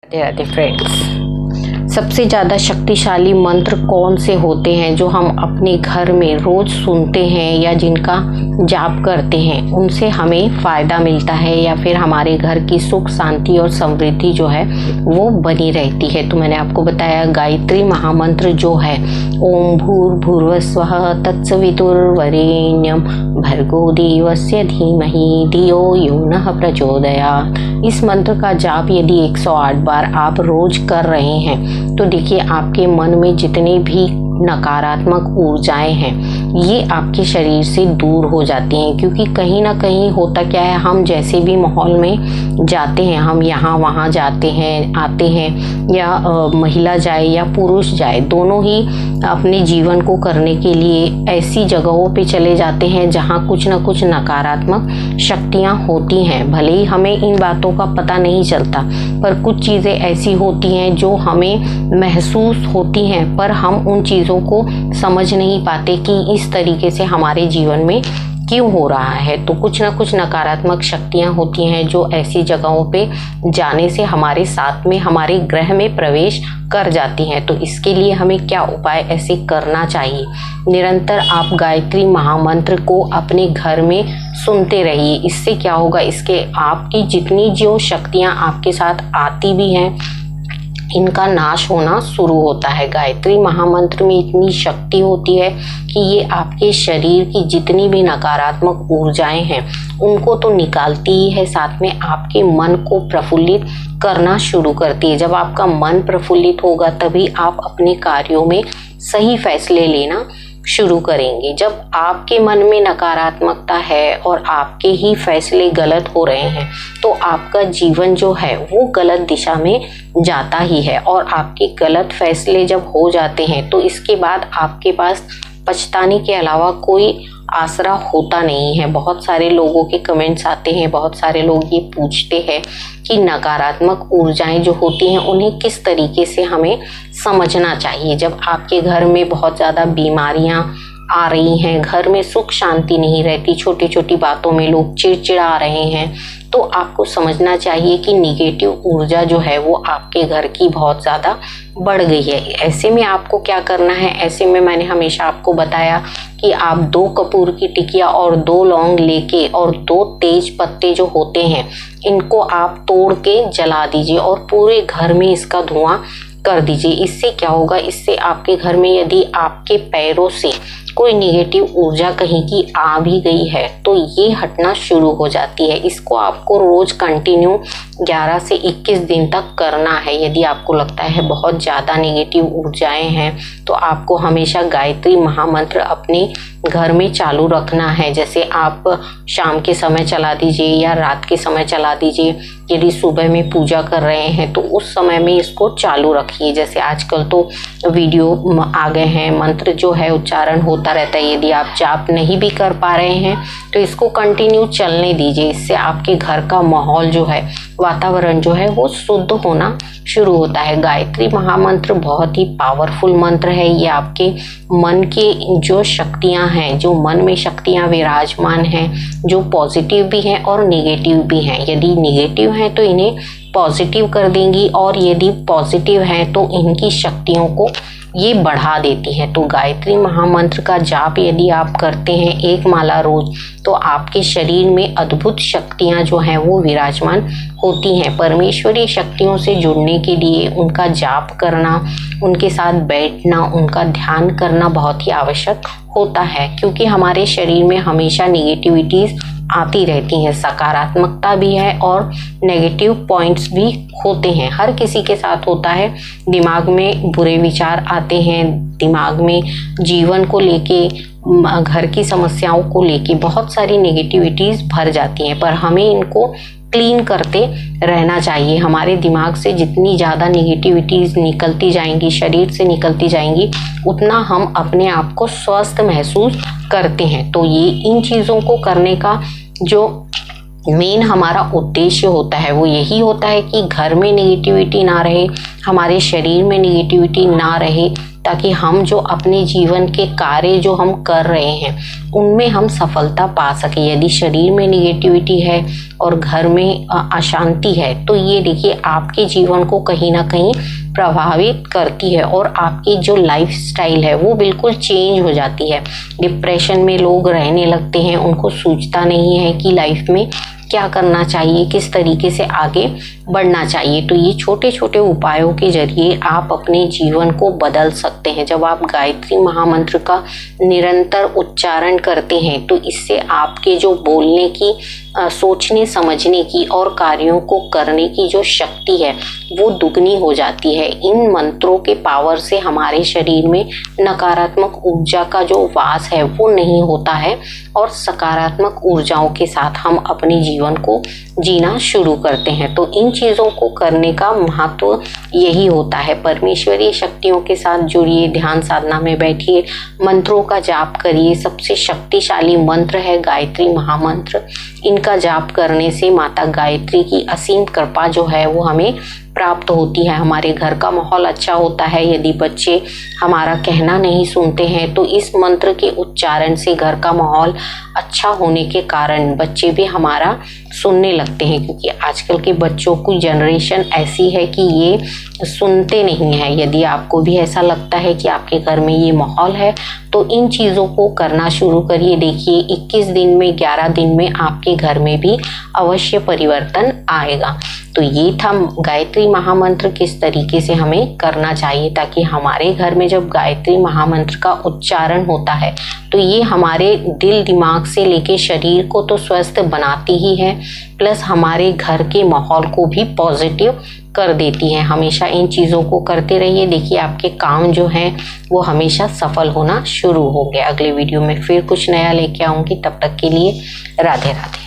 Radhe Radhe friends. सबसे ज़्यादा शक्तिशाली मंत्र कौन से होते हैं जो हम अपने घर में रोज़ सुनते हैं या जिनका जाप करते हैं, उनसे हमें फ़ायदा मिलता है या फिर हमारे घर की सुख शांति और समृद्धि जो है वो बनी रहती है। तो मैंने आपको बताया गायत्री महामंत्र जो है ओम भूर्भुवस्वः तत्सवितुर्वरेण्यम भर्गो देवस्य धीमहि धियो यो नः प्रचोदयात्। इस मंत्र का जाप यदि 108 बार आप रोज कर रहे हैं तो देखिए आपके मन में जितने भी नकारात्मक ऊर्जाएं हैं ये आपके शरीर से दूर हो जाती हैं। क्योंकि कहीं ना कहीं होता क्या है, हम जैसे भी माहौल में जाते हैं, हम यहाँ वहाँ जाते हैं आते हैं, या महिला जाए या पुरुष जाए, दोनों ही अपने जीवन को करने के लिए ऐसी जगहों पे चले जाते हैं जहाँ कुछ ना कुछ नकारात्मक शक्तियाँ होती हैं। भले ही हमें इन बातों का पता नहीं चलता, पर कुछ चीज़ें ऐसी होती हैं जो हमें महसूस होती हैं, पर हम उन चीज़ों को समझ नहीं पाते कि इस तरीके से हमारे जीवन में क्यों हो रहा है। तो कुछ ना कुछ नकारात्मक शक्तियां होती हैं जो ऐसी जगहों पे जाने से हमारे साथ में हमारे ग्रह में प्रवेश कर जाती हैं। तो इसके लिए हमें क्या उपाय ऐसे करना चाहिए? निरंतर आप गायत्री महामंत्र को अपने घर में सुनते रहिए। इससे क्या होगा, इसके आपकी जितनी जो शक्तियां आपके साथ आती भी हैं इनका नाश होना शुरू होता है। गायत्री महामंत्र में इतनी शक्ति होती है कि ये आपके शरीर की जितनी भी नकारात्मक ऊर्जाएं हैं उनको तो निकालती ही है, साथ में आपके मन को प्रफुल्लित करना शुरू करती है। जब आपका मन प्रफुल्लित होगा तभी आप अपने कार्यों में सही फैसले लेना शुरू करेंगे। जब आपके मन में नकारात्मकता है और आपके ही फैसले गलत हो रहे हैं तो आपका जीवन जो है वो गलत दिशा में जाता ही है। और आपके गलत फैसले जब हो जाते हैं तो इसके बाद आपके पास पछताने के अलावा कोई आसरा होता नहीं है। बहुत सारे लोगों के कमेंट्स आते हैं, बहुत सारे लोग ये पूछते हैं कि नकारात्मक ऊर्जाएं जो होती हैं उन्हें किस तरीके से हमें समझना चाहिए। जब आपके घर में बहुत ज़्यादा बीमारियां आ रही हैं, घर में सुख शांति नहीं रहती, छोटी छोटी बातों में लोग चिड़चिड़ा रहे हैं, तो आपको समझना चाहिए कि निगेटिव ऊर्जा जो है वो आपके घर की बहुत ज़्यादा बढ़ गई है। ऐसे में आपको क्या करना है, ऐसे में मैंने हमेशा आपको बताया कि आप 2 कपूर की टिकिया और 2 लौंग लेके और 2 तेज पत्ते जो होते हैं इनको आप तोड़ के जला दीजिए और पूरे घर में इसका धुआं कर दीजिए। इससे क्या होगा, इससे आपके घर में यदि आपके पैरों से कोई निगेटिव ऊर्जा कहीं की आ भी गई है तो ये हटना शुरू हो जाती है। इसको आपको रोज कंटिन्यू 11 से 21 दिन तक करना है। यदि आपको लगता है बहुत ज़्यादा निगेटिव ऊर्जाएं हैं तो आपको हमेशा गायत्री महामंत्र अपने घर में चालू रखना है। जैसे आप शाम के समय चला दीजिए या रात के समय चला दीजिए। यदि सुबह में पूजा कर रहे हैं तो उस समय में इसको चालू रखिए। जैसे आजकल तो वीडियो आ गए हैं, मंत्र जो है उच्चारण होता रहता है। यदि आप जाप नहीं भी कर पा रहे हैं तो इसको कंटिन्यू चलने दीजिए। इससे आपके घर का माहौल जो है, वातावरण जो है वो शुद्ध होना शुरू होता है। गायत्री महामंत्र बहुत ही पावरफुल मंत्र है। ये आपके मन के जो शक्तियां हैं, जो मन में शक्तियां विराजमान हैं, जो पॉजिटिव भी हैं और निगेटिव भी हैं, यदि निगेटिव हैं तो इन्हें पॉजिटिव कर देंगी और यदि पॉजिटिव हैं तो इनकी शक्तियों को ये बढ़ा देती है। तो गायत्री महामंत्र का जाप यदि आप करते हैं 1 माला रोज तो आपके शरीर में अद्भुत शक्तियां जो हैं वो विराजमान होती हैं। परमेश्वरी शक्तियों से जुड़ने के लिए उनका जाप करना, उनके साथ बैठना, उनका ध्यान करना बहुत ही आवश्यक होता है। क्योंकि हमारे शरीर में हमेशा निगेटिविटीज आती रहती हैं, सकारात्मकता भी है और नेगेटिव पॉइंट्स भी होते हैं। हर किसी के साथ होता है। दिमाग में बुरे विचार आते हैं, दिमाग में जीवन को लेके, घर की समस्याओं को लेके बहुत सारी नेगेटिविटीज भर जाती हैं, पर हमें इनको क्लीन करते रहना चाहिए। हमारे दिमाग से जितनी ज़्यादा नेगेटिविटीज निकलती जाएंगी, शरीर से निकलती जाएंगी, उतना हम अपने आप को स्वस्थ महसूस करते हैं। तो ये इन चीज़ों को करने का जो मेन हमारा उद्देश्य होता है वो यही होता है कि घर में नेगेटिविटी ना रहे, हमारे शरीर में नेगेटिविटी ना रहे, ताकि हम जो अपने जीवन के कार्य जो हम कर रहे हैं उनमें हम सफलता पा सके। यदि शरीर में निगेटिविटी है और घर में अशांति है तो ये देखिए आपके जीवन को कहीं ना कहीं प्रभावित करती है और आपकी जो लाइफ स्टाइल है वो बिल्कुल चेंज हो जाती है। डिप्रेशन में लोग रहने लगते हैं, उनको सूझता नहीं है कि लाइफ में क्या करना चाहिए, किस तरीके से आगे बढ़ना चाहिए। तो ये छोटे छोटे उपायों के जरिए आप अपने जीवन को बदल सकते हैं। जब आप गायत्री महामंत्र का निरंतर उच्चारण करते हैं तो इससे आपके जो बोलने की, सोचने समझने की और कार्यों को करने की जो शक्ति है वो दुगनी हो जाती है। इन मंत्रों के पावर से हमारे शरीर में नकारात्मक ऊर्जा का जो वास है वो नहीं होता है और सकारात्मक ऊर्जाओं के साथ हम अपने जीवन को जीना शुरू करते हैं। तो इन चीज़ों को करने का महत्व यही होता है। परमेश्वरीय शक्तियों के साथ जुड़िए, ध्यान साधना में बैठिए, मंत्रों का जाप करिए। सबसे शक्तिशाली मंत्र है गायत्री महामंत्र। इनका जाप करने से माता गायत्री की असीम कृपा जो है वो हमें प्राप्त होती है। हमारे घर का माहौल अच्छा होता है। यदि बच्चे हमारा कहना नहीं सुनते हैं तो इस मंत्र के उच्चारण से घर का माहौल अच्छा होने के कारण बच्चे भी हमारा सुनने लगते हैं, क्योंकि आजकल के बच्चों की जनरेशन ऐसी है कि ये सुनते नहीं है। यदि आपको भी ऐसा लगता है कि आपके घर में ये माहौल है तो इन चीज़ों को करना शुरू करिए। देखिए 21 दिन में, 11 दिन में आपके घर में भी अवश्य परिवर्तन आएगा। तो ये था गायत्री महामंत्र किस तरीके से हमें करना चाहिए, ताकि हमारे घर में जब गायत्री महामंत्र का उच्चारण होता है तो ये हमारे दिल दिमाग से लेके शरीर को तो स्वस्थ बनाती ही है, प्लस हमारे घर के माहौल को भी पॉजिटिव कर देती है। हमेशा इन चीज़ों को करते रहिए। देखिए आपके काम जो हैं वो हमेशा सफल होना शुरू हो गए। अगले वीडियो में फिर कुछ नया लेके आऊँगी, तब तक के लिए राधे राधे।